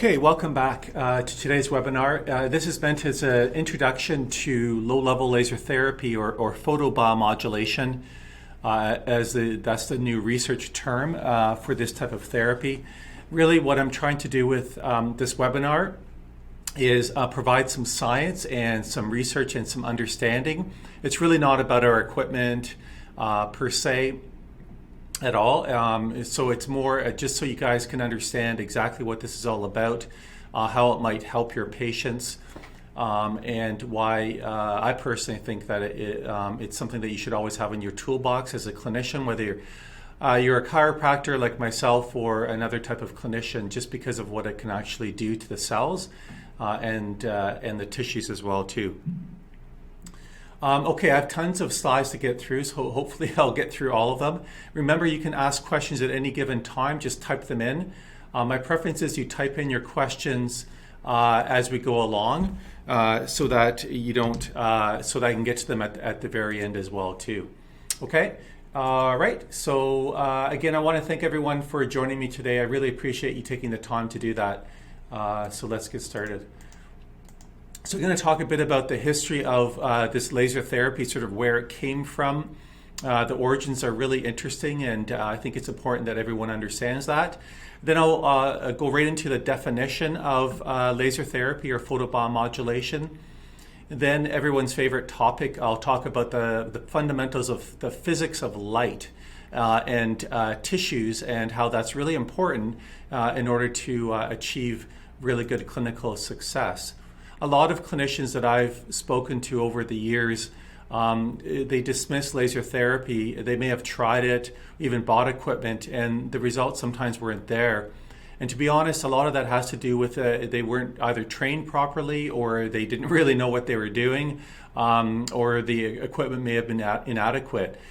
Okay, welcome back to today's webinar. This is meant as an introduction to low-level laser therapy or photobiomodulation, that's the new research term for this type of therapy. Really what I'm trying to do with this webinar is provide some science and some research and some understanding. It's really not about our equipment per se at all. So it's more just so you guys can understand exactly what this is all about, how it might help your patients, and why I personally think that it's something that you should always have in your toolbox as a clinician, whether you're a chiropractor like myself or another type of clinician, just because of what it can actually do to the cells and the tissues as well too. Okay, I have tons of slides to get through, so hopefully I'll get through all of them. Remember, you can ask questions at any given time, just type them in. My preference is you type in your questions as we go along so that you don't, so that I can get to them at the very end as well too. Okay, all right, so again, I want to thank everyone for joining me today. I really appreciate you taking the time to do that. So let's get started. So we're going to talk a bit about the history of this laser therapy, sort of where it came from. The origins are really interesting, and I think it's important that everyone understands that. Then I'll go right into the definition of laser therapy or photobiomodulation. Then everyone's favorite topic, I'll talk about the fundamentals of the physics of light and tissues and how that's really important in order to achieve really good clinical success. A lot of clinicians that I've spoken to over the years, they dismiss laser therapy. They may have tried it, even bought equipment, and the results sometimes weren't there. And to be honest, a lot of that has to do with they weren't either trained properly, or they didn't really know what they were doing, or the equipment may have been inadequate.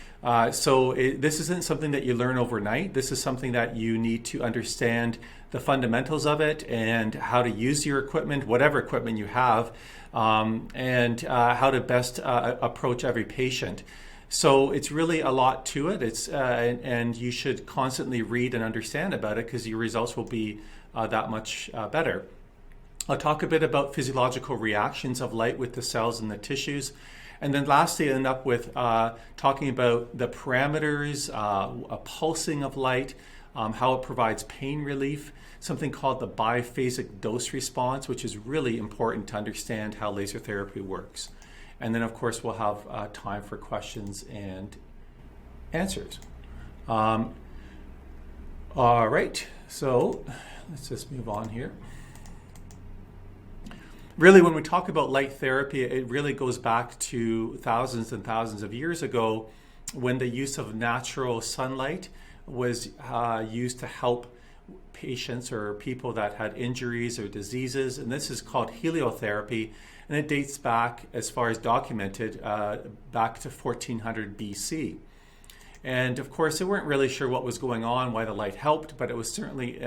So this isn't something that you learn overnight. This is something that you need to understand the fundamentals of it and how to use your equipment, whatever equipment you have, and how to best approach every patient. So it's really a lot to it. It's and you should constantly read and understand about it, because your results will be that much better. I'll talk a bit about physiological reactions of light with the cells and the tissues. And then lastly, I end up with talking about the parameters, a pulsing of light, how it provides pain relief, something called the biphasic dose response, which is really important to understand how laser therapy works. And then, of course, we'll have time for questions and answers. All right, so let's just move on here. Really, when we talk about light therapy, it really goes back to thousands and thousands of years ago, when the use of natural sunlight was used to help patients or people that had injuries or diseases. And this is called heliotherapy, and it dates back, as far as documented, back to 1400 BC. And of course, they weren't really sure what was going on, why the light helped, but it was certainly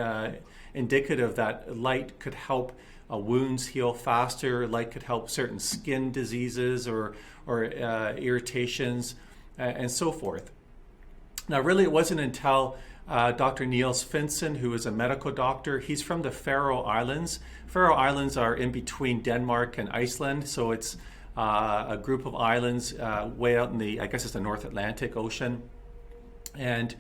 indicative that light could help wounds heal faster. Light could help certain skin diseases or irritations and so forth. Now, really, it wasn't until Dr. Niels Finsen, who is a medical doctor. He's from the Faroe Islands. Faroe Islands are in between Denmark and Iceland, so it's a group of islands way out in I guess it's the North Atlantic Ocean. And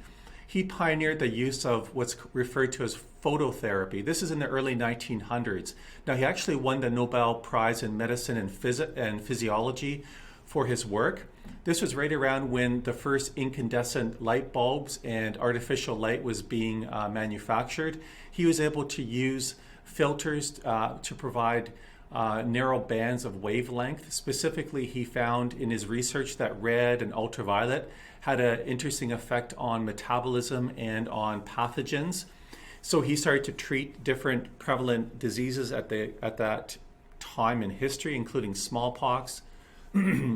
he pioneered the use of what's referred to as phototherapy. This is in the early 1900s. Now, he actually won the Nobel Prize in Medicine and Physiology for his work. This was right around when the first incandescent light bulbs and artificial light was being manufactured. He was able to use filters to provide narrow bands of wavelength. Specifically, he found in his research that red and ultraviolet had an interesting effect on metabolism and on pathogens. So he started to treat different prevalent diseases at that time in history, including smallpox,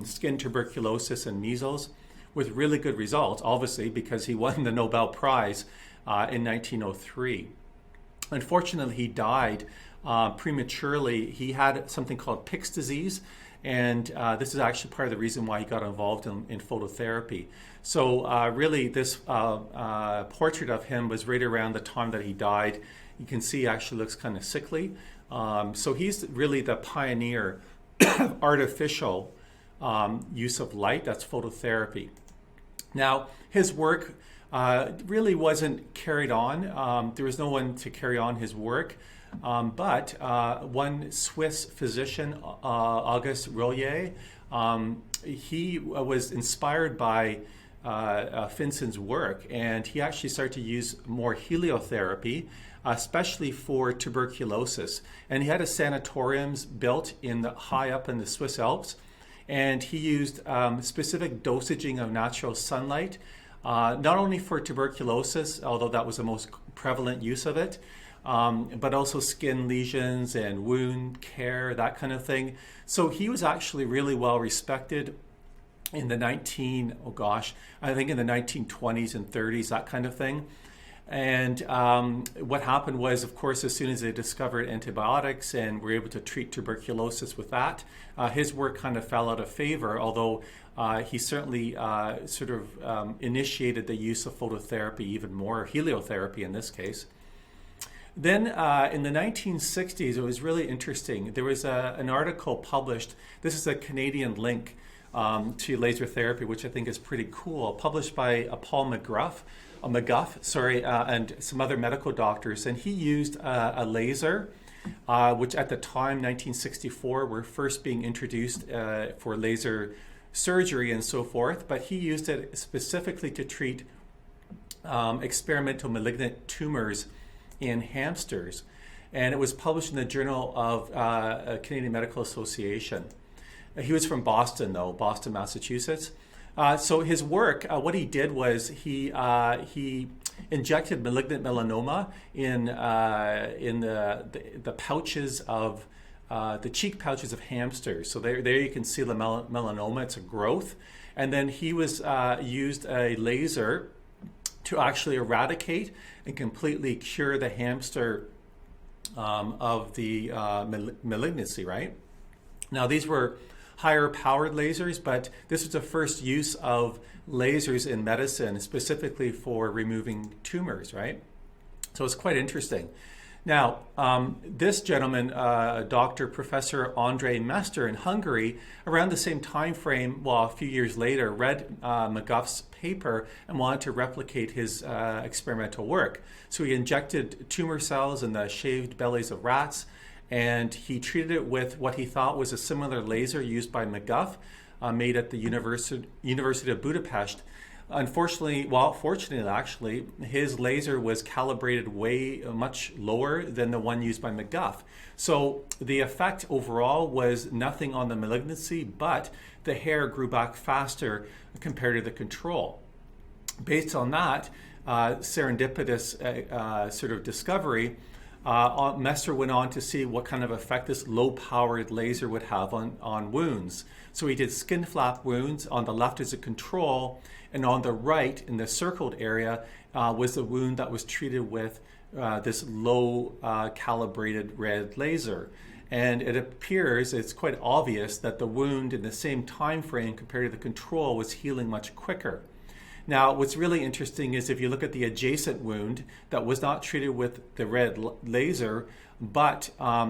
skin tuberculosis, and measles, with really good results, obviously, because he won the Nobel Prize in 1903. Unfortunately, he died prematurely. He had something called Pick's disease, and this is actually part of the reason why he got involved in phototherapy. So really, this portrait of him was right around the time that he died You can see he actually looks kind of sickly. So he's really the pioneer of artificial use of light. That's phototherapy. Now, his work really wasn't carried on. There was no one to carry on his work. But one Swiss physician, Auguste Rollier, he was inspired by Finson's work, and he actually started to use more heliotherapy, especially for tuberculosis. And he had a sanatoriums built high up in the Swiss Alps, and he used specific dosaging of natural sunlight, not only for tuberculosis, although that was the most prevalent use of it, but also skin lesions and wound care, that kind of thing. So he was actually really well respected in the I think in the 1920s and 30s, that kind of thing. And what happened was, of course, as soon as they discovered antibiotics and were able to treat tuberculosis with that, his work kind of fell out of favor, although he certainly initiated the use of phototherapy even more, heliotherapy in this case. Then in the 1960s, it was really interesting. There was an article published. This is a Canadian link to laser therapy, which I think is pretty cool, published by Paul McGuff, and some other medical doctors. And he used a laser, which at the time, 1964, were first being introduced for laser surgery and so forth. But he used it specifically to treat experimental malignant tumors in hamsters. And it was published in the Journal of Canadian Medical Association. He was from Boston, Massachusetts. So his work, what he did was he injected malignant melanoma in the pouches of the cheek pouches of hamsters. So there you can see the melanoma. It's a growth, and then he was used a laser to actually eradicate and completely cure the hamster of the malignancy. Right now, these were higher powered lasers, but this was the first use of lasers in medicine, specifically for removing tumors, right? So it's quite interesting. Now, this gentleman, Professor Andrei Mester in Hungary, around the same time frame, a few years later, read McGuff's paper and wanted to replicate his experimental work. So he injected tumor cells in the shaved bellies of rats, and he treated it with what he thought was a similar laser used by McGuff, made at the University of Budapest. Fortunately, actually, his laser was calibrated much lower than the one used by McGuff. So the effect overall was nothing on the malignancy, but the hair grew back faster compared to the control. Based on that serendipitous discovery, Mester went on to see what kind of effect this low-powered laser would have on wounds. So he did skin flap wounds. On the left is a control, and on the right, in the circled area, was the wound that was treated with this low-calibrated red laser. And it appears, it's quite obvious, that the wound in the same time frame compared to the control was healing much quicker. Now, what's really interesting is if you look at the adjacent wound that was not treated with the red laser, but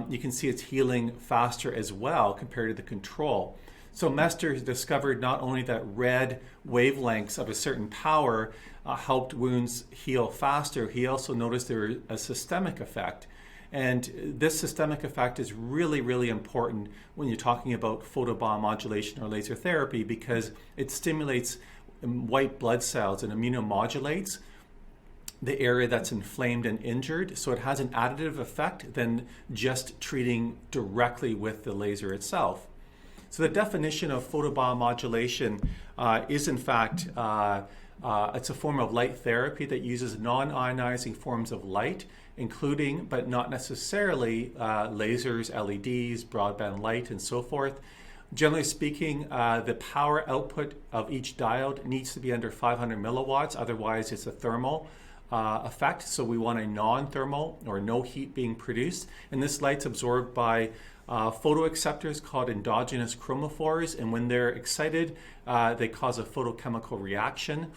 you can see it's healing faster as well compared to the control. So Mester discovered not only that red wavelengths of a certain power helped wounds heal faster, he also noticed there was a systemic effect. And this systemic effect is really, really important when you're talking about photobiomodulation or laser therapy, because it stimulates white blood cells and immunomodulates the area that's inflamed and injured. So it has an additive effect than just treating directly with the laser itself. So the definition of photobiomodulation is in fact, it's a form of light therapy that uses non-ionizing forms of light, including, but not necessarily, lasers, LEDs, broadband light, and so forth. Generally speaking, the power output of each diode needs to be under 500 milliwatts, otherwise it's a thermal effect. So we want a non-thermal or no heat being produced. And this light's absorbed by photoacceptors called endogenous chromophores. And when they're excited, they cause a photochemical reaction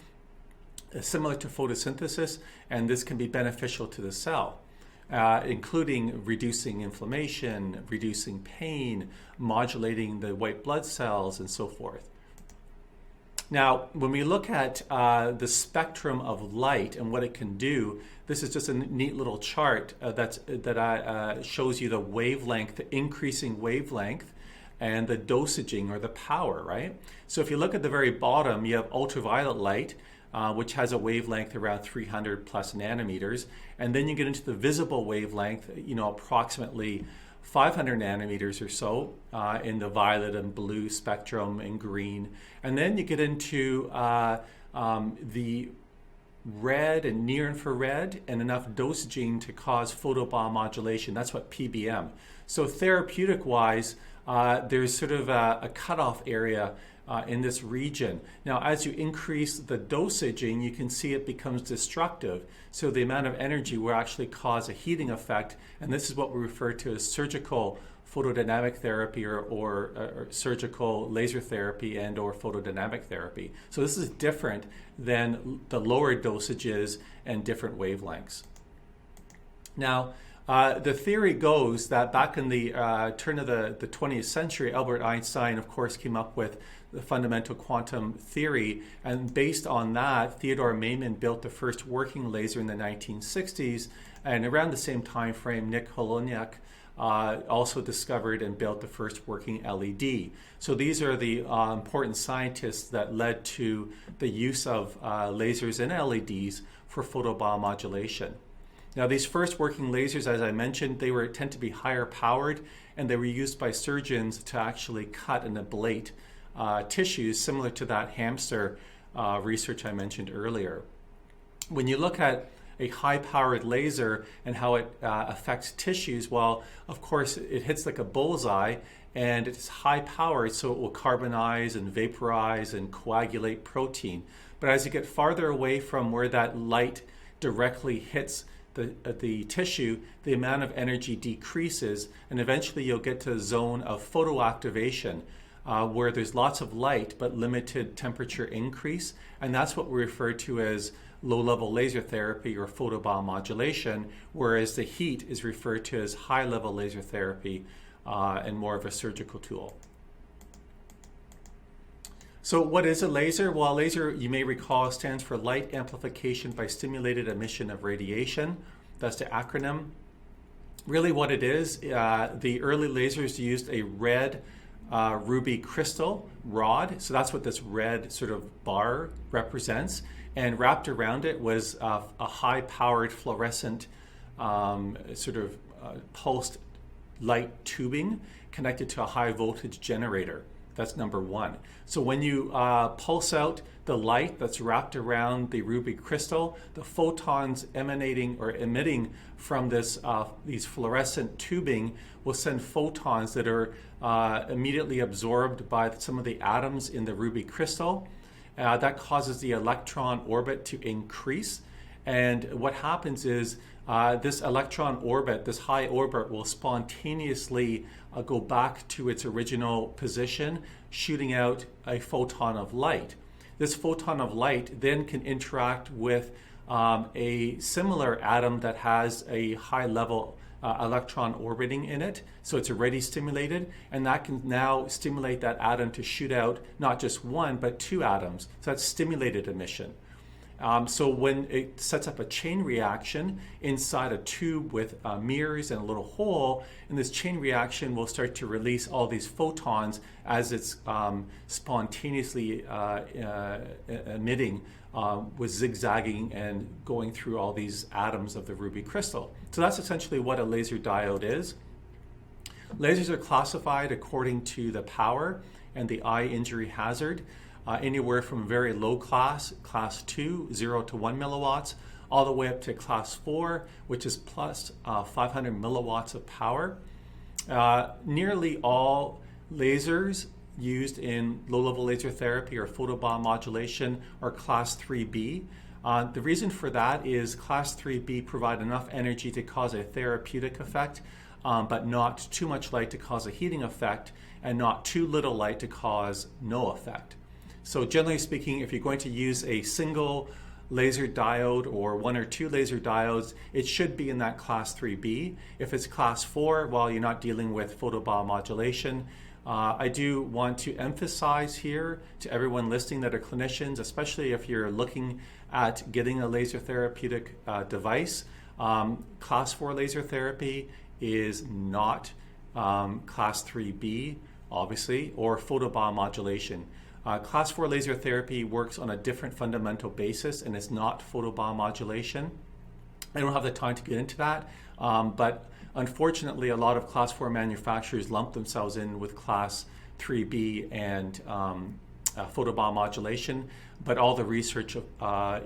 similar to photosynthesis, and this can be beneficial to the cell. including reducing inflammation, reducing pain, modulating the white blood cells, and so forth. Now, when we look at the spectrum of light and what it can do, this is just a neat little chart that shows you the wavelength, the increasing wavelength, and the dosaging or the power, right? So if you look at the very bottom, you have ultraviolet light, which has a wavelength around 300 plus nanometers. And then you get into the visible wavelength, approximately 500 nanometers or so in the violet and blue spectrum and green. And then you get into the red and near infrared and enough dosaging to cause photobiomodulation. That's what PBM. So therapeutic wise, there's sort of a cutoff area in this region. Now, as you increase the dosaging, you can see it becomes destructive. So the amount of energy will actually cause a heating effect, and this is what we refer to as surgical photodynamic therapy or surgical laser therapy and or photodynamic therapy. So this is different than the lower dosages and different wavelengths. Now, the theory goes that back in the turn of the 20th century, Albert Einstein, of course, came up with the fundamental quantum theory. And based on that, Theodore Maiman built the first working laser in the 1960s. And around the same time frame, Nick Holonyak also discovered and built the first working LED. So these are the important scientists that led to the use of lasers and LEDs for photobiomodulation. Now, these first working lasers, as I mentioned, they tend to be higher powered, and they were used by surgeons to actually cut and ablate tissues, similar to that hamster research I mentioned earlier. When you look at a high-powered laser and how it affects tissues, well, of course, it hits like a bullseye, and it's high-powered, so it will carbonize and vaporize and coagulate protein. But as you get farther away from where that light directly hits the tissue, the amount of energy decreases, and eventually you'll get to a zone of photoactivation where there's lots of light but limited temperature increase, and that's what we refer to as low-level laser therapy or photobiomodulation, whereas the heat is referred to as high-level laser therapy and more of a surgical tool. So what is a laser? Well, laser, you may recall, stands for light amplification by stimulated emission of radiation. That's the acronym. Really what it is, the early lasers used a red ruby crystal rod. So that's what this red sort of bar represents. And wrapped around it was a high-powered fluorescent pulsed light tubing connected to a high-voltage generator. That's number one. So when you pulse out the light that's wrapped around the ruby crystal, the photons emanating or emitting from these fluorescent tubing will send photons that are immediately absorbed by some of the atoms in the ruby crystal. That causes the electron orbit to increase. And what happens is this electron orbit, this high orbit, will spontaneously go back to its original position, shooting out a photon of light. This photon of light then can interact with a similar atom that has a high level electron orbiting in it, so it's already stimulated, and that can now stimulate that atom to shoot out not just one but two atoms. So that's stimulated emission. So when it sets up a chain reaction inside a tube with mirrors and a little hole, and this chain reaction will start to release all these photons as it's spontaneously emitting with zigzagging and going through all these atoms of the ruby crystal. So that's essentially what a laser diode is. Lasers are classified according to the power and the eye injury hazard. Anywhere from very low class 2, 0 to 1 milliwatts, all the way up to class 4, which is plus 500 milliwatts of power. Nearly all lasers used in low-level laser therapy or photobiomodulation are class 3B. The reason for that is class 3B provide enough energy to cause a therapeutic effect, but not too much light to cause a heating effect, and not too little light to cause no effect. So generally speaking, if you're going to use a single laser diode or 1 or 2 laser diodes, it should be in that class 3B. If it's class 4, well, you're not dealing with photobiomodulation. I do want to emphasize here to everyone listening that are clinicians, especially if you're looking at getting a laser therapeutic device, class 4 laser therapy is not class 3B, obviously, or photobiomodulation. Class 4 laser therapy works on a different fundamental basis, and it's not photobiomodulation. I don't have the time to get into that, but unfortunately, a lot of class 4 manufacturers lump themselves in with class 3B and photobiomodulation, but all the research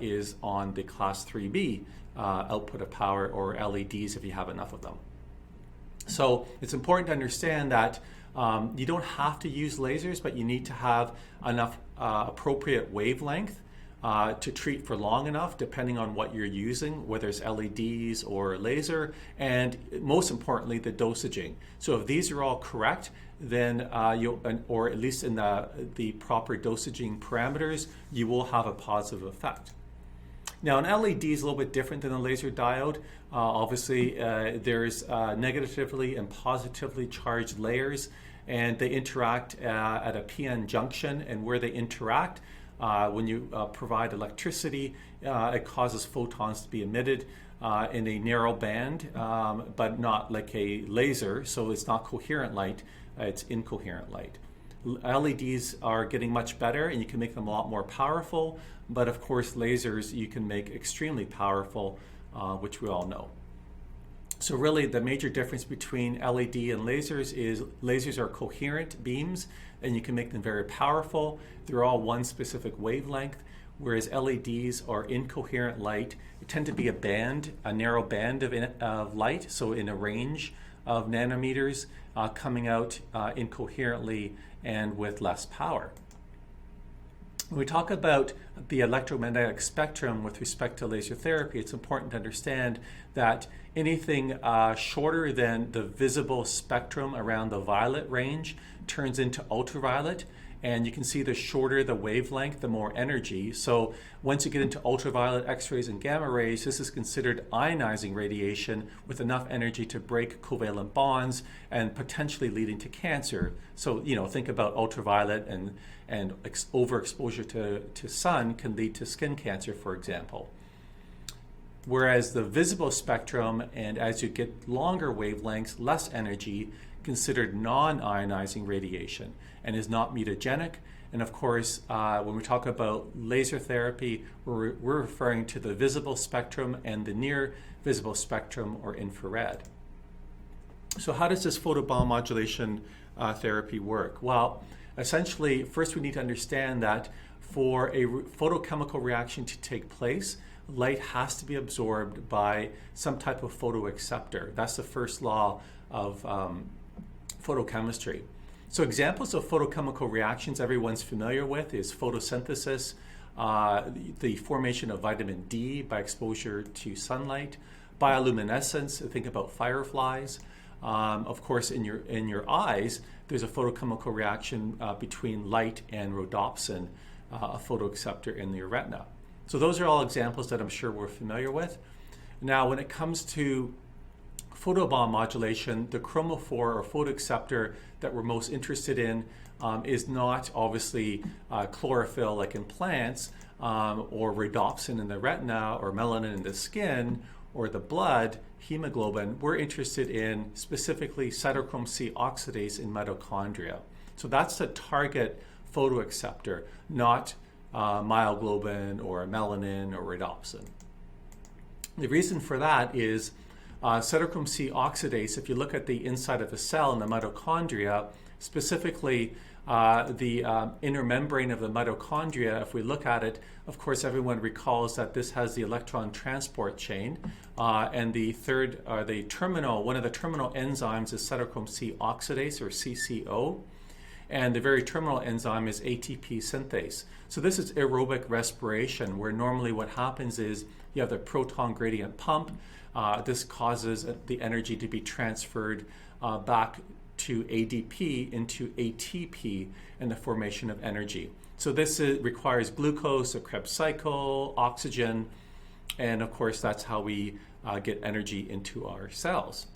is on the class 3B output of power, or LEDs if you have enough of them. So it's important to understand that you don't have to use lasers, but you need to have enough appropriate wavelength to treat for long enough, depending on what you're using, whether it's LEDs or laser, and most importantly, the dosaging. So if these are all correct, then or at least in the proper dosaging parameters, you will have a positive effect. Now, an LED is a little bit different than a laser diode. Obviously, there's negatively and positively charged layers, and they interact at a PN junction, and where they interact, when you provide electricity, it causes photons to be emitted in a narrow band, but not like a laser, so it's not coherent light, it's incoherent light. LEDs are getting much better, and you can make them a lot more powerful, but of course lasers you can make extremely powerful, which we all know. So really the major difference between LED and lasers is lasers are coherent beams, and you can make them very powerful. They're all one specific wavelength, whereas LEDs are incoherent light. They tend to be a narrow band of light, so in a range of nanometers, coming out incoherently and with less power. When we talk about the electromagnetic spectrum with respect to laser therapy, it's important to understand that anything shorter than the visible spectrum around the violet range turns into ultraviolet. And you can see the shorter the wavelength, the more energy. So once you get into ultraviolet, X-rays, and gamma rays, this is considered ionizing radiation with enough energy to break covalent bonds and potentially leading to cancer. So, think about ultraviolet and overexposure to sun can lead to skin cancer, for example. Whereas the visible spectrum, and as you get longer wavelengths, less energy, considered non-ionizing radiation and is not mutagenic. And of course, when we talk about laser therapy, we're referring to the visible spectrum and the near visible spectrum, or infrared. So how does this photobiomodulation therapy work? Well, essentially, first we need to understand that for a photochemical reaction to take place, light has to be absorbed by some type of photoacceptor. That's the first law of photochemistry. So examples of photochemical reactions everyone's familiar with is photosynthesis, the formation of vitamin D by exposure to sunlight, bioluminescence, think about fireflies. Of course, in your eyes, there's a photochemical reaction between light and rhodopsin, a photoacceptor in your retina. So those are all examples that I'm sure we're familiar with. Now, when it comes to photobiomodulation, the chromophore or photoacceptor that we're most interested in is not obviously chlorophyll like in plants, or rhodopsin in the retina, or melanin in the skin, or the blood, hemoglobin. We're interested in specifically cytochrome C oxidase in mitochondria. So that's the target photoacceptor, not myoglobin or melanin or rhodopsin. The reason for that is cytochrome C oxidase, if you look at the inside of a cell in the mitochondria, specifically the inner membrane of the mitochondria, if we look at it, of course everyone recalls that this has the electron transport chain, and the one of the terminal enzymes is cytochrome C oxidase, or CCO, and the very terminal enzyme is ATP synthase. So this is aerobic respiration, where normally what happens is you have the proton gradient pump. This causes the energy to be transferred back to ADP into ATP and the formation of energy. So this requires glucose, a Krebs cycle, oxygen, and of course that's how we get energy into our cells.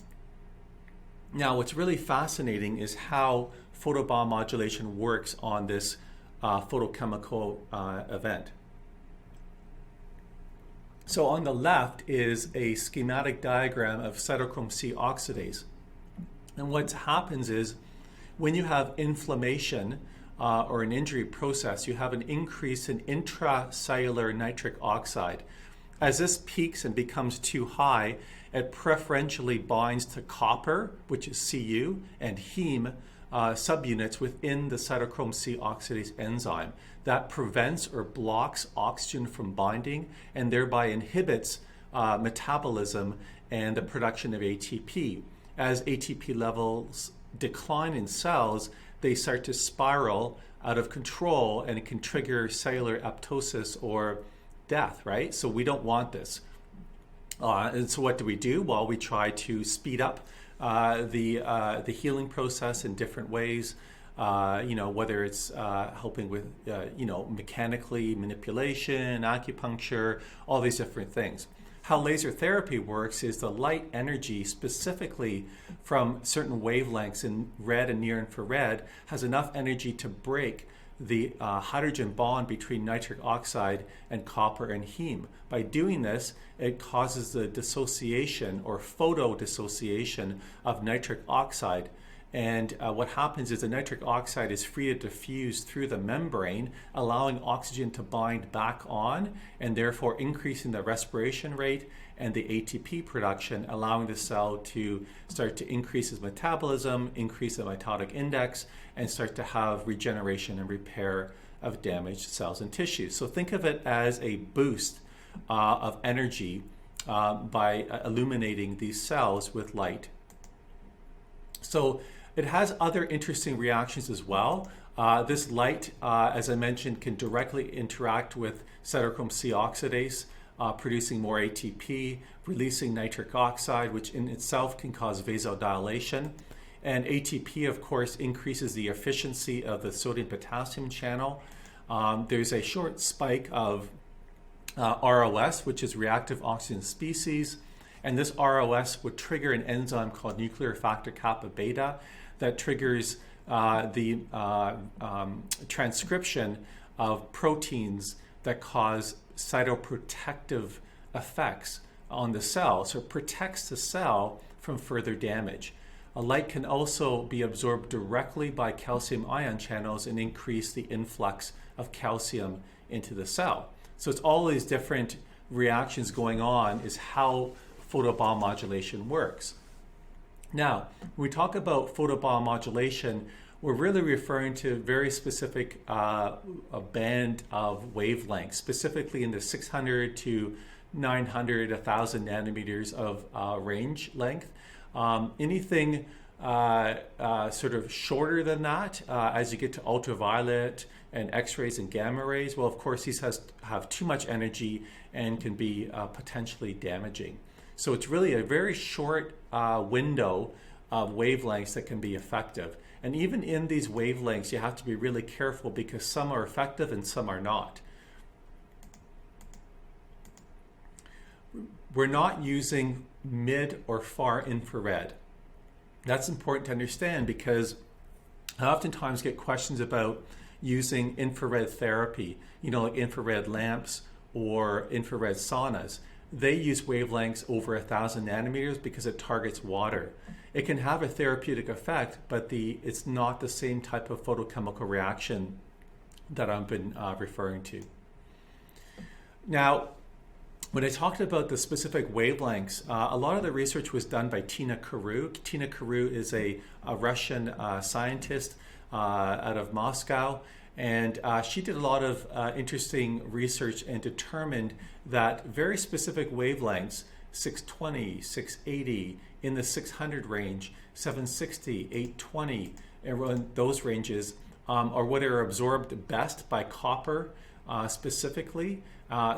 Now what's really fascinating is how photobiomodulation works on this photochemical event. So on the left is a schematic diagram of cytochrome C oxidase. And what happens is when you have inflammation or an injury process, you have an increase in intracellular nitric oxide. As this peaks and becomes too high, it preferentially binds to copper, which is Cu, and heme subunits within the cytochrome C oxidase enzyme. That prevents or blocks oxygen from binding and thereby inhibits metabolism and the production of ATP. As ATP levels decline in cells, they start to spiral out of control and it can trigger cellular apoptosis or death, right? So we don't want this. And so what do? Well, we try to speed up the healing process in different ways, whether it's helping with, mechanically manipulation, acupuncture, all these different things. How laser therapy works is the light energy, specifically from certain wavelengths in red and near infrared, has enough energy to break the hydrogen bond between nitric oxide and copper and heme. By doing this, it causes the dissociation or photodissociation of nitric oxide. And what happens is the nitric oxide is free to diffuse through the membrane, allowing oxygen to bind back on and therefore increasing the respiration rate and the ATP production, allowing the cell to start to increase its metabolism, increase the mitotic index, and start to have regeneration and repair of damaged cells and tissues. So think of it as a boost of energy by illuminating these cells with light. So it has other interesting reactions as well. This light, as I mentioned, can directly interact with cytochrome C oxidase, producing more ATP, releasing nitric oxide, which in itself can cause vasodilation. And ATP, of course, increases the efficiency of the sodium-potassium channel. There's a short spike of ROS, which is reactive oxygen species. And this ROS would trigger an enzyme called nuclear factor kappa beta that triggers the transcription of proteins that cause cytoprotective effects on the cell. So it protects the cell from further damage. A light can also be absorbed directly by calcium ion channels and increase the influx of calcium into the cell. So it's all these different reactions going on is how photobiomodulation works. Now, when we talk about photobiomodulation, we're really referring to very specific a band of wavelengths, specifically in the 600 to 900, 1,000 nanometers of range length. Anything sort of shorter than that, as you get to ultraviolet and X-rays and gamma rays, well, of course, these have too much energy and can be potentially damaging. So it's really a very short window of wavelengths that can be effective. And even in these wavelengths, you have to be really careful because some are effective and some are not. We're not using mid or far infrared. That's important to understand because I oftentimes get questions about using infrared therapy, like infrared lamps or infrared saunas. They use wavelengths over 1,000 nanometers because it targets water. It can have a therapeutic effect, but it's not the same type of photochemical reaction that I've been referring to. Now, when I talked about the specific wavelengths, a lot of the research was done by Tina Karu. Tina Karu is a Russian scientist out of Moscow. And she did a lot of interesting research and determined that very specific wavelengths, 620, 680, in the 600 range, 760, 820, and those ranges are what are absorbed best by copper specifically.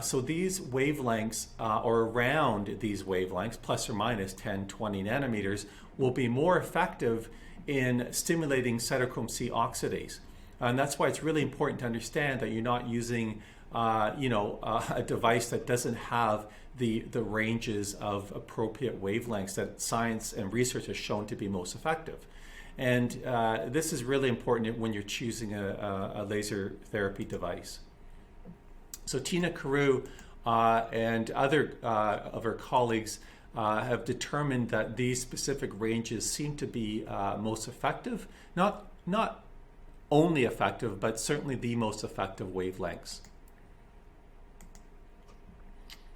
So these wavelengths, or around these wavelengths, plus or minus 10, 20 nanometers, will be more effective in stimulating cytochrome C oxidase. And that's why it's really important to understand that you're not using a device that doesn't have the ranges of appropriate wavelengths that science and research has shown to be most effective. And this is really important when you're choosing a laser therapy device. So Tina Carew and other of her colleagues have determined that these specific ranges seem to be most effective, not only effective, but certainly the most effective wavelengths.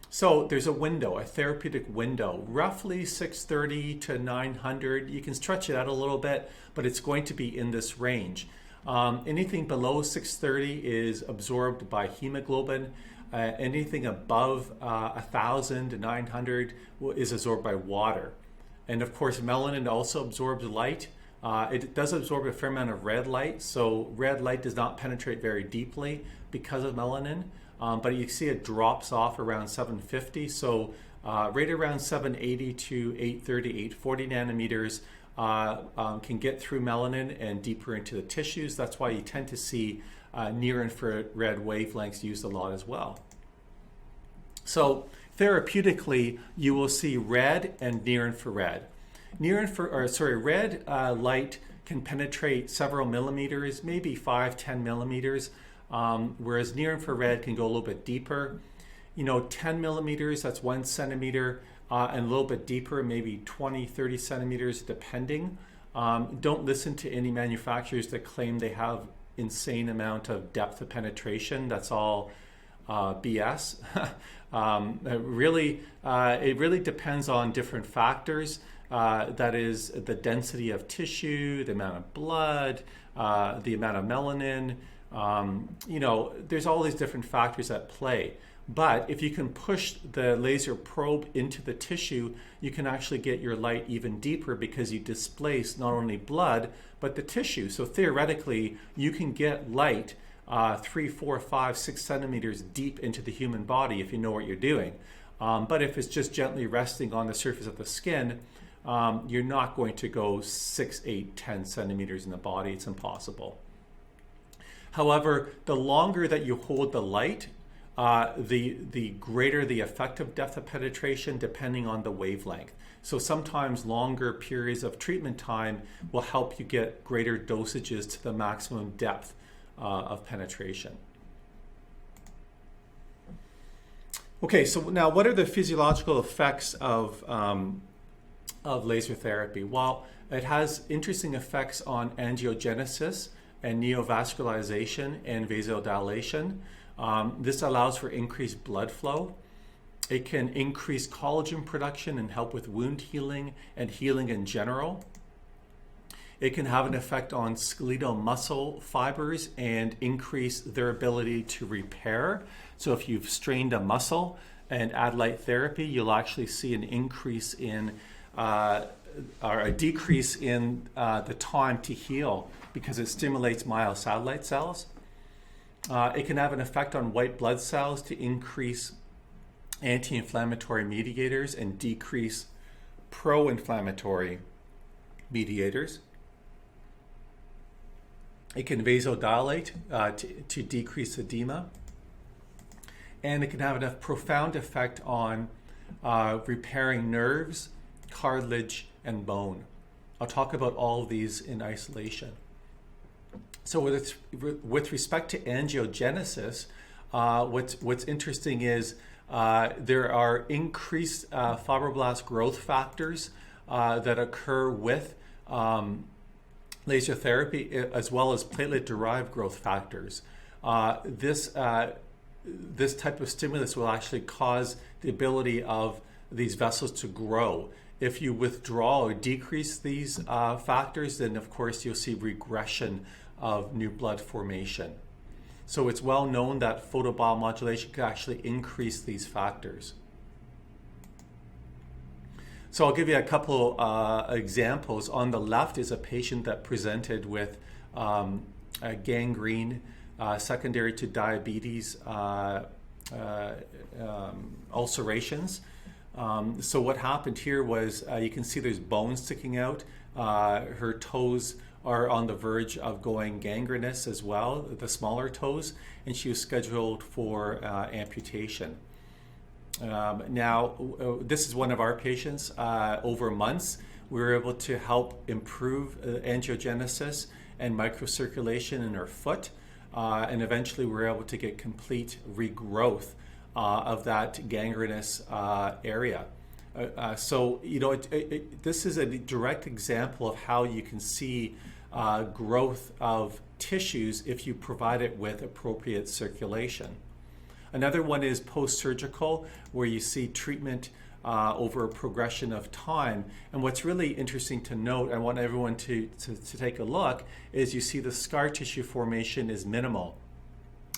So there's a window, a therapeutic window, roughly 630 to 900. You can stretch it out a little bit, but it's going to be in this range. Anything below 630 is absorbed by hemoglobin. Anything above 1,000 to 900 is absorbed by water. And of course, melanin also absorbs light. It does absorb a fair amount of red light, so red light does not penetrate very deeply because of melanin. But you see it drops off around 750, so right around 780 to 830, 840 nanometers can get through melanin and deeper into the tissues. That's why you tend to see near-infrared wavelengths used a lot as well. So therapeutically, you will see red and near-infrared. Red light can penetrate several millimeters, maybe 5-10 millimeters. Whereas near-infrared can go a little bit deeper. 10 millimeters, that's 1 centimeter, and a little bit deeper, maybe 20-30 centimeters, depending. Don't listen to any manufacturers that claim they have insane amount of depth of penetration. That's all BS. It really depends on different factors. That is the density of tissue, the amount of blood, the amount of melanin. There's all these different factors at play. But if you can push the laser probe into the tissue, you can actually get your light even deeper because you displace not only blood, but the tissue. So theoretically, you can get light 3, 4, 5, 6 centimeters deep into the human body if you know what you're doing. But if it's just gently resting on the surface of the skin, you're not going to go 6, 8, 10 centimeters in the body. It's impossible. However, the longer that you hold the light, the greater the effective depth of penetration depending on the wavelength. So sometimes longer periods of treatment time will help you get greater dosages to the maximum depth of penetration. Okay, so now what are the physiological effects of laser therapy? Well, it has interesting effects on angiogenesis and neovascularization and vasodilation. This allows for increased blood flow. It can increase collagen production and help with wound healing and healing in general. It can have an effect on skeletal muscle fibers and increase their ability to repair. So if you've strained a muscle and add light therapy, you'll actually see an increase in or a decrease in the time to heal because it stimulates myosatellite cells. It can have an effect on white blood cells to increase anti-inflammatory mediators and decrease pro-inflammatory mediators. It can vasodilate to decrease edema. And it can have a profound effect on repairing nerves, cartilage, and bone. I'll talk about all of these in isolation. So with respect to angiogenesis, what's interesting is there are increased fibroblast growth factors that occur with laser therapy, as well as platelet-derived growth factors. This type of stimulus will actually cause the ability of these vessels to grow. If you withdraw or decrease these factors, then of course you'll see regression of new blood formation. So it's well known that photobiomodulation can actually increase these factors. So I'll give you a couple examples. On the left is a patient that presented with a gangrene secondary to diabetes ulcerations. So what happened here was you can see there's bone sticking out. Her toes are on the verge of going gangrenous as well, the smaller toes, and she was scheduled for amputation. This is one of our patients. Over months, we were able to help improve angiogenesis and microcirculation in her foot, and eventually we were able to get complete regrowth of that gangrenous area. This is a direct example of how you can see growth of tissues if you provide it with appropriate circulation. Another one is post-surgical, where you see treatment over a progression of time. And what's really interesting to note, I want everyone to take a look, is you see the scar tissue formation is minimal.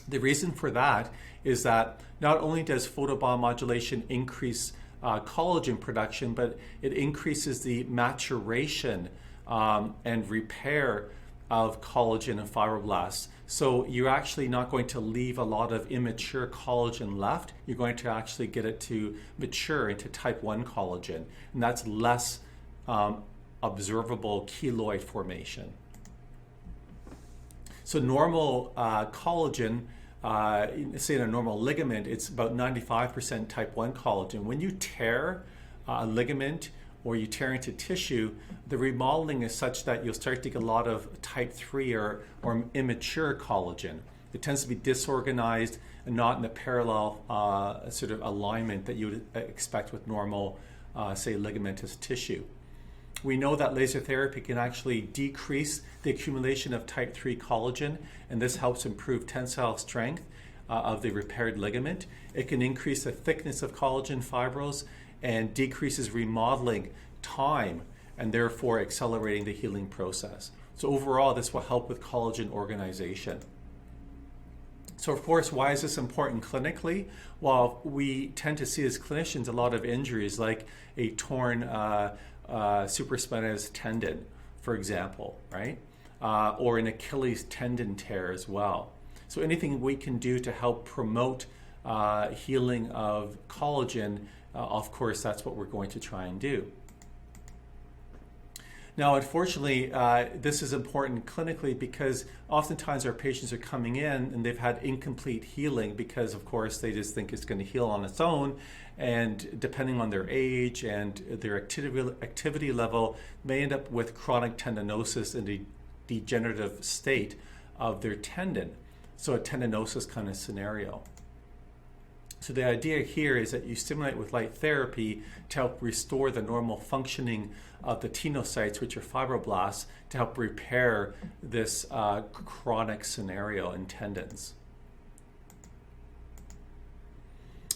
The reason for that is that not only does photobiomodulation increase collagen production, but it increases the maturation and repair of collagen and fibroblasts. So you're actually not going to leave a lot of immature collagen left. You're going to actually get it to mature into type 1 collagen, and that's less observable keloid formation. So normal collagen, say in a normal ligament, it's about 95% type 1 collagen. When you tear a ligament or you tear into tissue, the remodeling is such that you'll start to get a lot of type 3 or immature collagen. It tends to be disorganized and not in the parallel sort of alignment that you would expect with normal, say, ligamentous tissue. We know that laser therapy can actually decrease the accumulation of type 3 collagen, and this helps improve tensile strength of the repaired ligament. It can increase the thickness of collagen fibrils and decreases remodeling time, and therefore accelerating the healing process. So overall, this will help with collagen organization. So of course, why is this important clinically? Well, we tend to see as clinicians a lot of injuries like a torn supraspinatus tendon, for example, right? Or an Achilles tendon tear as well. So anything we can do to help promote healing of collagen, of course, that's what we're going to try and do. Now, unfortunately, this is important clinically because oftentimes our patients are coming in and they've had incomplete healing because, of course, they just think it's going to heal on its own. And depending on their age and their activity level, may end up with chronic tendinosis in the degenerative state of their tendon. So a tendinosis kind of scenario. So the idea here is that you stimulate with light therapy to help restore the normal functioning of the tenocytes, which are fibroblasts, to help repair this chronic scenario in tendons.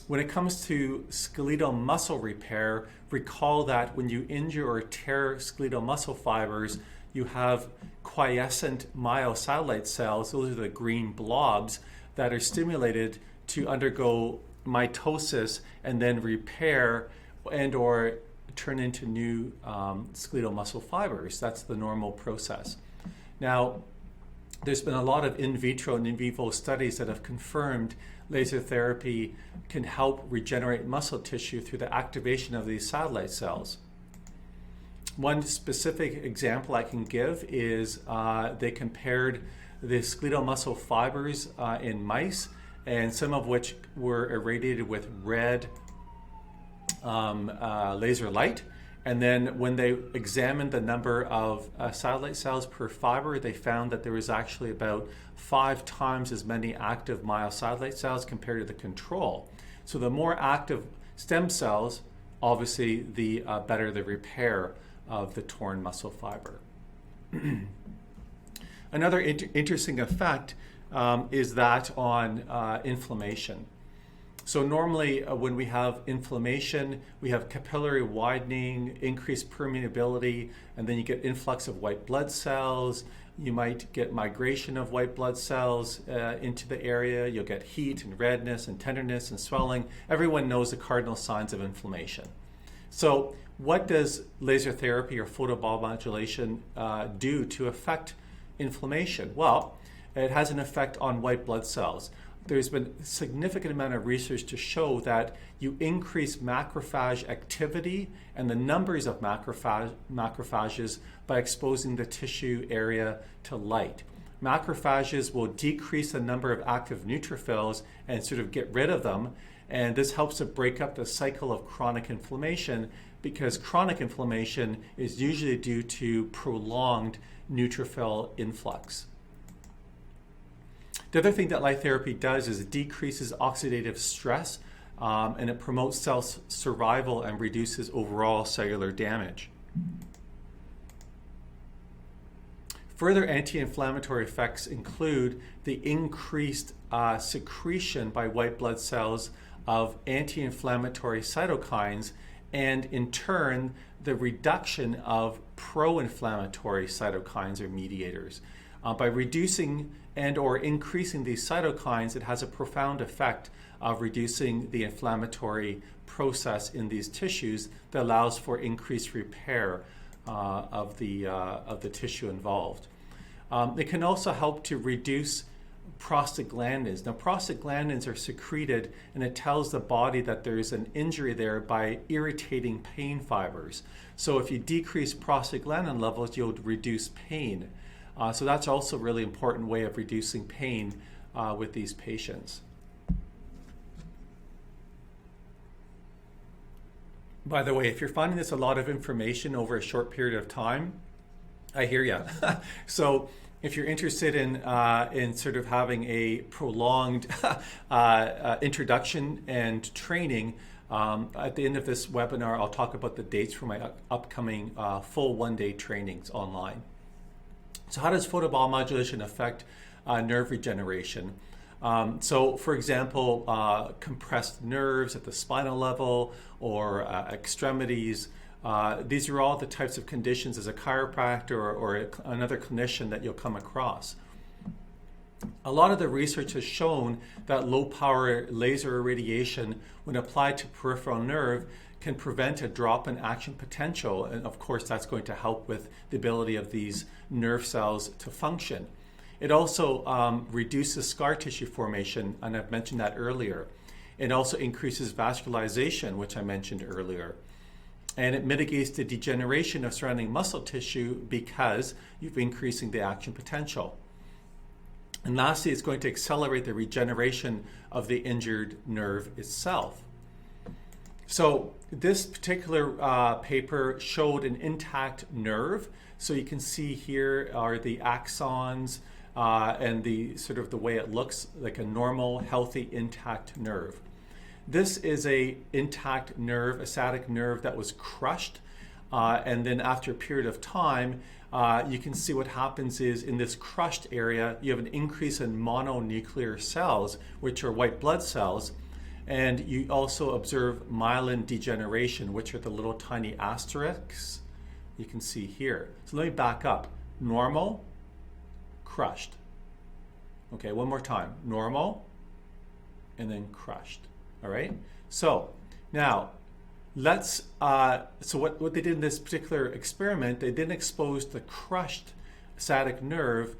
When it comes to skeletal muscle repair, recall that when you injure or tear skeletal muscle fibers, you have quiescent myosatellite cells, those are the green blobs, that are stimulated to undergo mitosis and then repair and or turn into new skeletal muscle fibers. That's the normal process. Now, there's been a lot of in vitro and in vivo studies that have confirmed laser therapy can help regenerate muscle tissue through the activation of these satellite cells. One specific example I can give is they compared the skeletal muscle fibers in mice, and some of which were irradiated with red laser light. And then when they examined the number of satellite cells per fiber, they found that there was actually about 5 times as many active myosatellite cells compared to the control. So the more active stem cells, obviously the better the repair of the torn muscle fiber. Another interesting effect is that on inflammation. So normally when we have inflammation, we have capillary widening, increased permeability, and then you get influx of white blood cells. You might get migration of white blood cells into the area. You'll get heat and redness and tenderness and swelling. Everyone knows the cardinal signs of inflammation. So what does laser therapy or photobiomodulation do to affect inflammation? Well, it has an effect on white blood cells. there's been a significant amount of research to show that you increase macrophage activity and the numbers of macrophages by exposing the tissue area to light. Macrophages will decrease the number of active neutrophils and sort of get rid of them, and this helps to break up the cycle of chronic inflammation, because chronic inflammation is usually due to prolonged neutrophil influx. The other thing that light therapy does is it decreases oxidative stress, and it promotes cell survival and reduces overall cellular damage. Further anti-inflammatory effects include the increased secretion by white blood cells of anti-inflammatory cytokines, and in turn, the reduction of pro-inflammatory cytokines or mediators. By reducing and or increasing these cytokines, it has a profound effect of reducing the inflammatory process in these tissues that allows for increased repair of the tissue involved. It can also help to reduce prostaglandins. Now, prostaglandins are secreted, and it tells the body that there's an injury there by irritating pain fibers. So if you decrease prostaglandin levels, you'll reduce pain. So that's also a really important way of reducing pain with these patients. By the way, if you're finding this a lot of information over a short period of time, I hear you. So if you're interested in sort of having a prolonged introduction and training, at the end of this webinar, I'll talk about the dates for my upcoming full one-day trainings online. So how does photobiomodulation affect nerve regeneration? So for example, compressed nerves at the spinal level or extremities, these are all the types of conditions as a chiropractor or another clinician that you'll come across. A lot of the research has shown that low power laser irradiation, when applied to peripheral nerve, can prevent a drop in action potential. And of course, that's going to help with the ability of these nerve cells to function. It also reduces scar tissue formation, and I've mentioned that earlier. It also increases vascularization, which I mentioned earlier. And it mitigates the degeneration of surrounding muscle tissue because you're increasing the action potential. And lastly, it's going to accelerate the regeneration of the injured nerve itself. So this particular paper showed an intact nerve. So you can see here are the axons and the sort of the way it looks like a normal, healthy, intact nerve. This is a intact nerve, a sciatic nerve that was crushed, and then after a period of time, you can see what happens is in this crushed area, you have an increase in mononuclear cells, which are white blood cells, and you also observe myelin degeneration, which are the little tiny asterisks you can see here. So let me back up. Normal, crushed. Okay, one more time. Normal, and then crushed. All right. So now let's. So what they did in this particular experiment, they didn't expose the crushed sciatic nerve,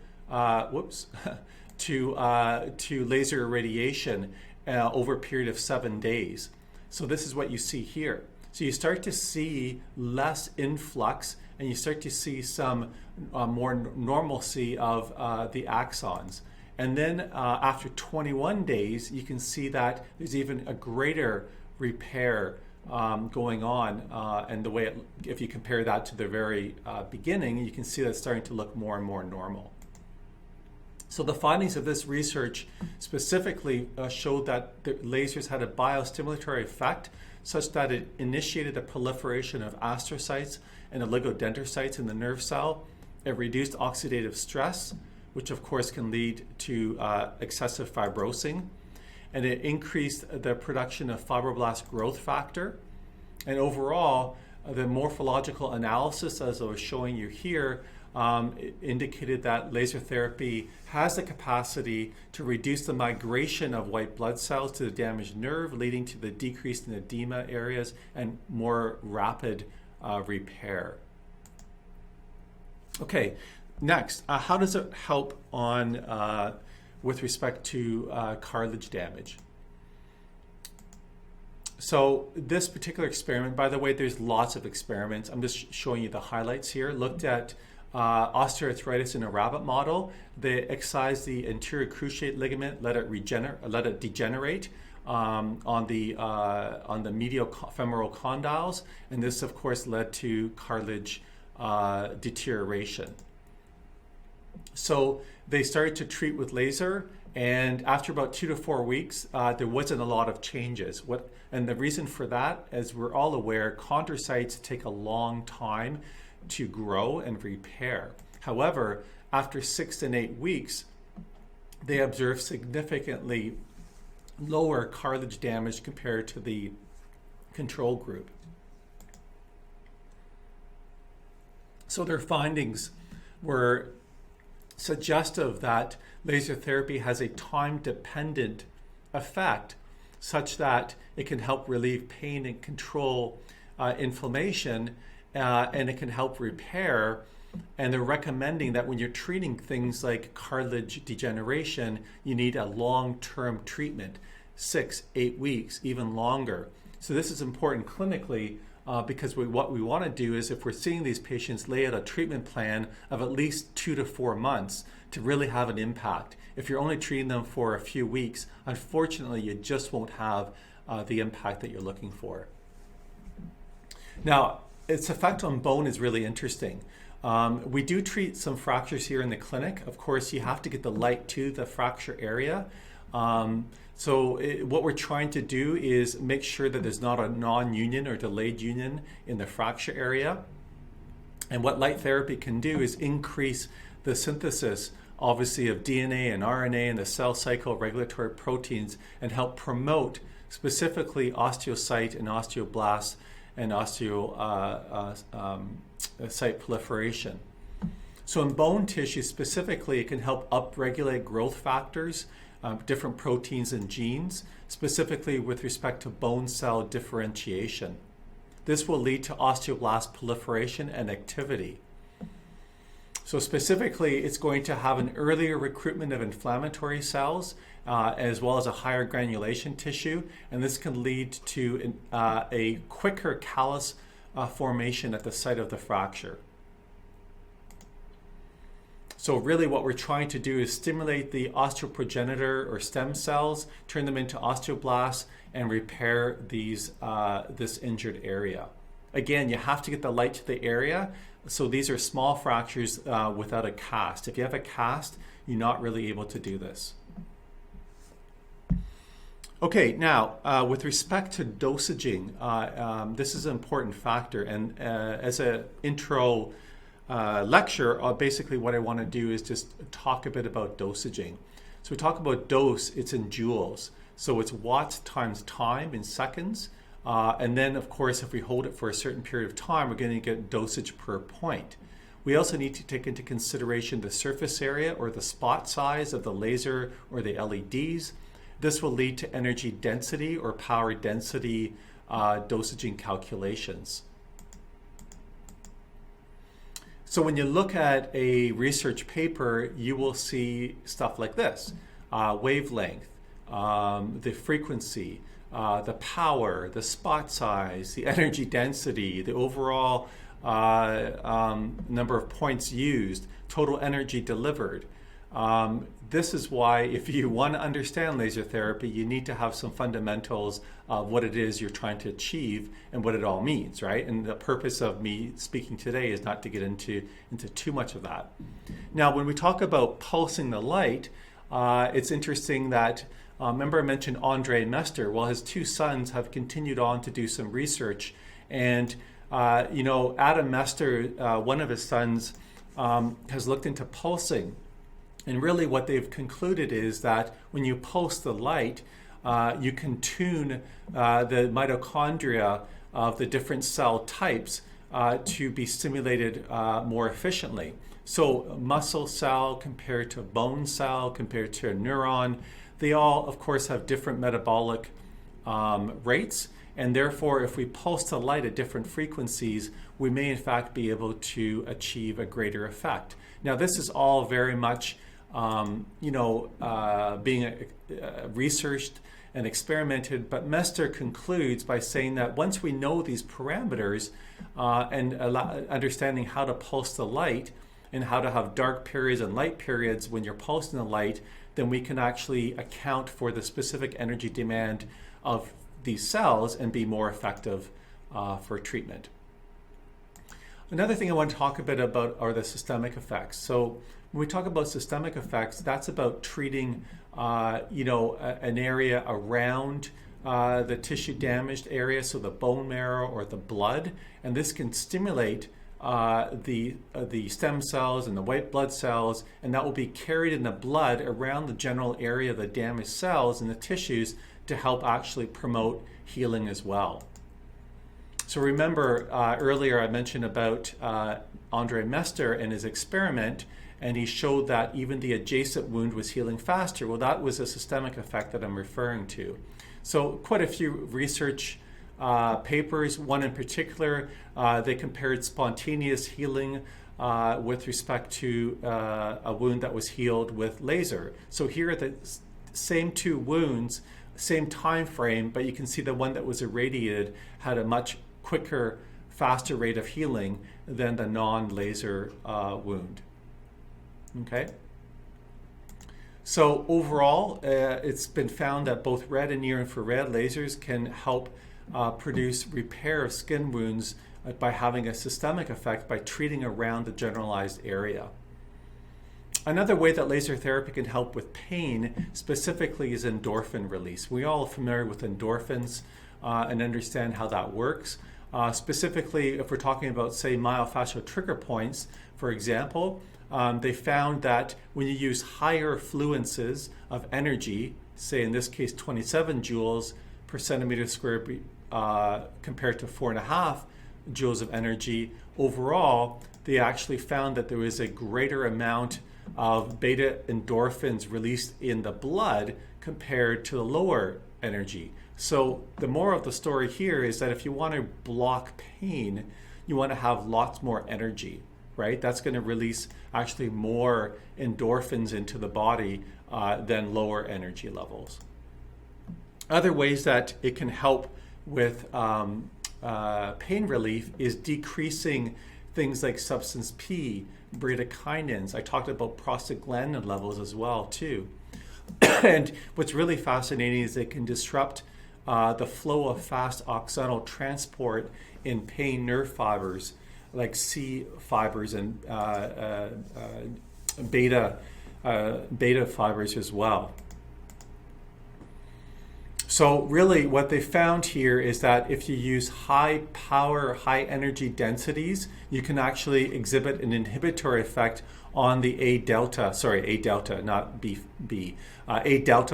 to laser irradiation over a period of 7 days. So this is what you see here. So you start to see less influx, and you start to see some more normalcy of the axons. And then after 21 days, you can see that there's even a greater repair going on. And the way if you compare that to the very beginning, you can see that it's starting to look more and more normal. So the findings of this research specifically showed that the lasers had a biostimulatory effect such that it initiated the proliferation of astrocytes and oligodendrocytes in the nerve cell. It reduced oxidative stress, which of course can lead to excessive fibrosing. And it increased the production of fibroblast growth factor. And overall, the morphological analysis, as I was showing you here, indicated that laser therapy has the capacity to reduce the migration of white blood cells to the damaged nerve, leading to the decrease in edema areas and more rapid repair. Okay, next, how does it help on with respect to cartilage damage. So this particular experiment, by the way, there's lots of experiments. I'm just showing you the highlights here. Looked at osteoarthritis in a rabbit model. They excised the anterior cruciate ligament, let it degenerate on the medial femoral condyles, and this, of course, led to cartilage deterioration. So they started to treat with laser, and after about 2 to 4 weeks, there wasn't a lot of changes. And the reason for that, as we're all aware, chondrocytes take a long time to grow and repair. However, after 6 and 8 weeks, they observed significantly lower cartilage damage compared to the control group. So their findings were suggestive that laser therapy has a time-dependent effect such that it can help relieve pain and control inflammation, and it can help repair. And they're recommending that when you're treating things like cartilage degeneration, you need a long-term treatment, 6, 8 weeks, even longer. So this is important clinically because what we want to do is, if we're seeing these patients, lay out a treatment plan of at least 2 to 4 months to really have an impact. If you're only treating them for a few weeks, unfortunately, you just won't have the impact that you're looking for. Now, its effect on bone is really interesting. We do treat some fractures here in the clinic. Of course, you have to get the light to the fracture area. What we're trying to do is make sure that there's not a non-union or delayed union in the fracture area. And what light therapy can do is increase the synthesis, obviously, of DNA and RNA and the cell cycle regulatory proteins, and help promote specifically osteocyte and osteoblast and osteocyte proliferation. So in bone tissue specifically, it can help upregulate growth factors, different proteins and genes, specifically with respect to bone cell differentiation. This will lead to osteoblast proliferation and activity. So specifically, it's going to have an earlier recruitment of inflammatory cells, as well as a higher granulation tissue, and this can lead to a quicker callus formation at the site of the fracture. So really what we're trying to do is stimulate the osteoprogenitor or stem cells, turn them into osteoblasts, and repair this injured area. Again, you have to get the light to the area. So these are small fractures without a cast. If you have a cast, you're not really able to do this. Okay, now with respect to dosaging, this is an important factor. And as an intro lecture, basically what I want to do is just talk a bit about dosaging. So we talk about dose, it's in joules. So it's watts times time in seconds. And then, of course, if we hold it for a certain period of time, we're going to get dosage per point. We also need to take into consideration the surface area or the spot size of the laser or the LEDs. This will lead to energy density or power density dosaging calculations. So when you look at a research paper, you will see stuff like this: wavelength, the frequency, the power, the spot size, the energy density, the overall number of points used, total energy delivered. This is why, if you want to understand laser therapy, you need to have some fundamentals of what it is you're trying to achieve and what it all means, right? And the purpose of me speaking today is not to get into too much of that. Now, when we talk about pulsing the light, it's interesting that remember I mentioned Andre Mester. Well, his 2 sons have continued on to do some research, and Adam Mester, one of his sons, has looked into pulsing. And really what they've concluded is that when you pulse the light, you can tune the mitochondria of the different cell types to be stimulated more efficiently. So muscle cell compared to bone cell, compared to a neuron, they all, of course, have different metabolic rates. And therefore, if we pulse the light at different frequencies, we may in fact be able to achieve a greater effect. Now, this is all very much being researched and experimented. But Mester concludes by saying that once we know these parameters and understanding how to pulse the light and how to have dark periods and light periods when you're pulsing the light, then we can actually account for the specific energy demand of these cells and be more effective for treatment. Another thing I want to talk a bit about are the systemic effects. So when we talk about systemic effects, that's about treating an area around the tissue damaged area, so the bone marrow or the blood, and this can stimulate the stem cells and the white blood cells, and that will be carried in the blood around the general area of the damaged cells and the tissues to help actually promote healing as well. So remember earlier I mentioned about Andre Mester and his experiment, and he showed that even the adjacent wound was healing faster. Well, that was a systemic effect that I'm referring to. So quite a few research papers, one in particular, they compared spontaneous healing with respect to a wound that was healed with laser. So here are the same two wounds, same time frame, but you can see the one that was irradiated had a much quicker, faster rate of healing than the non-laser wound. Okay. So overall, it's been found that both red and near-infrared lasers can help produce repair of skin wounds by having a systemic effect by treating around the generalized area. Another way that laser therapy can help with pain specifically is endorphin release. We're all familiar with endorphins and understand how that works. Specifically, if we're talking about, say, myofascial trigger points, for example, they found that when you use higher fluences of energy, say in this case 27 joules per centimeter squared compared to 4.5 joules of energy, overall, they actually found that there was a greater amount of beta endorphins released in the blood compared to the lower energy. So the moral of the story here is that if you want to block pain, you want to have lots more energy, right? That's going to release actually more endorphins into the body than lower energy levels. Other ways that it can help with pain relief is decreasing things like substance P, bradykinins. I talked about prostaglandin levels as well too. And what's really fascinating is it can disrupt the flow of fast axonal transport in pain nerve fibers like C fibers and beta fibers as well. So really what they found here is that if you use high power, high energy densities, you can actually exhibit an inhibitory effect on the A delta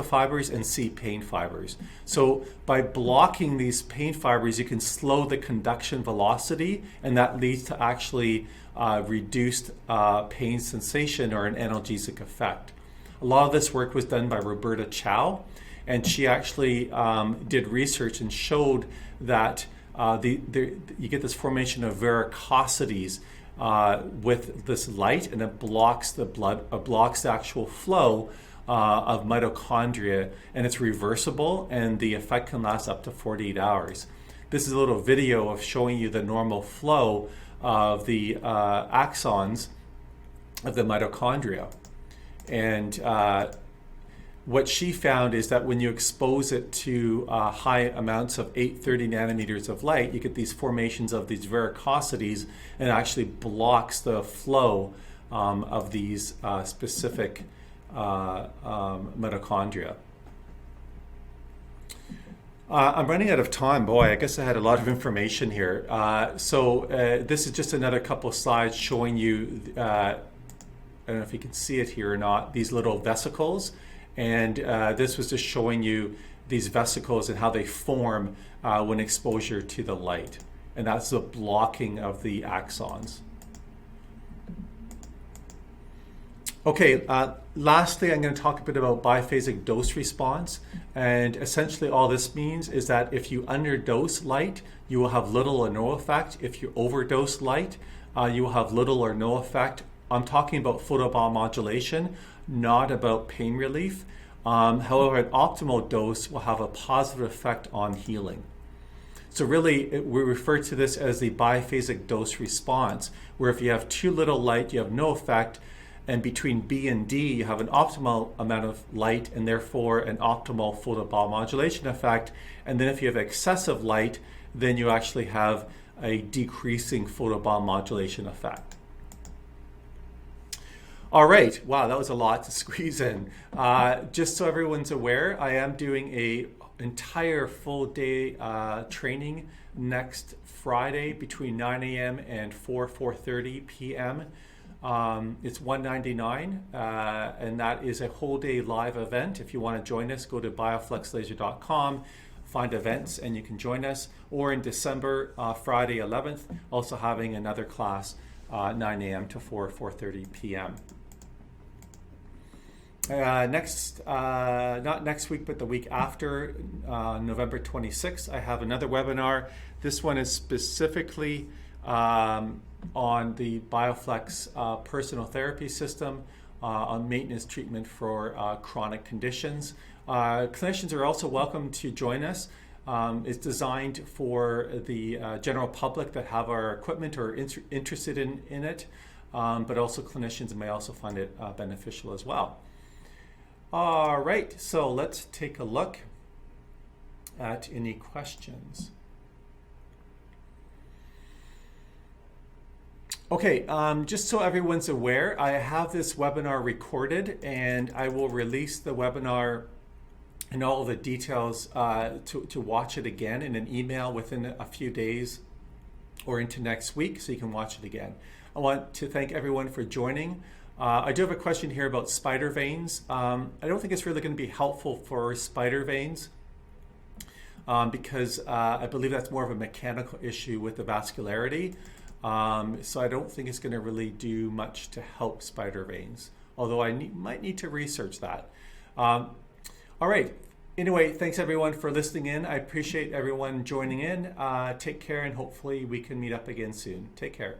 fibers and C pain fibers. So by blocking these pain fibers, you can slow the conduction velocity, and that leads to actually reduced pain sensation or an analgesic effect. A lot of this work was done by Roberta Chow, and she actually did research and showed that you get this formation of varicosities with this light, and it blocks the blood, blocks the actual flow of mitochondria, and it's reversible, and the effect can last up to 48 hours. This is a little video of showing you the normal flow of the axons of the mitochondria. And what she found is that when you expose it to high amounts of 830 nanometers of light, you get these formations of these varicosities, and it actually blocks the flow of these specific mitochondria. I'm running out of time. Boy, I guess I had a lot of information here. So this is just another couple of slides showing you, I don't know if you can see it here or not, these little vesicles. And this was just showing you these vesicles and how they form when exposure to the light. And that's the blocking of the axons. Okay, lastly, I'm going to talk a bit about biphasic dose response. And essentially all this means is that if you underdose light, you will have little or no effect. If you overdose light, you will have little or no effect I'm talking about photobiomodulation, not about pain relief. However, an optimal dose will have a positive effect on healing. So really, we refer to this as the biphasic dose response, where if you have too little light, you have no effect, and between B and D, you have an optimal amount of light and therefore an optimal photobiomodulation effect. And then if you have excessive light, then you actually have a decreasing photobiomodulation effect. All right, wow, that was a lot to squeeze in. Just so everyone's aware, I am doing a entire full day training next Friday between 9 a.m. and 4:30 p.m. It's $199, and that is a whole day live event. If you want to join us, go to bioflexlaser.com, find events, and you can join us. Or in December, Friday 11th, also having another class, 9 a.m. to 4:30 p.m. Not next week, but the week after, November 26th, I have another webinar. This one is specifically on the BioFlex personal therapy system, on maintenance treatment for chronic conditions. Clinicians are also welcome to join us. It's designed for the general public that have our equipment or interested in it, but also clinicians may also find it beneficial as well. All right, so let's take a look at any questions. Okay, just so everyone's aware, I have this webinar recorded and I will release the webinar and all of the details to watch it again in an email within a few days or into next week so you can watch it again. I want to thank everyone for joining. I do have a question here about spider veins. I don't think it's really going to be helpful for spider veins because I believe that's more of a mechanical issue with the vascularity. So I don't think it's going to really do much to help spider veins, although I might need to research that. All right. Anyway, thanks everyone for listening in. I appreciate everyone joining in. Take care, and hopefully we can meet up again soon. Take care.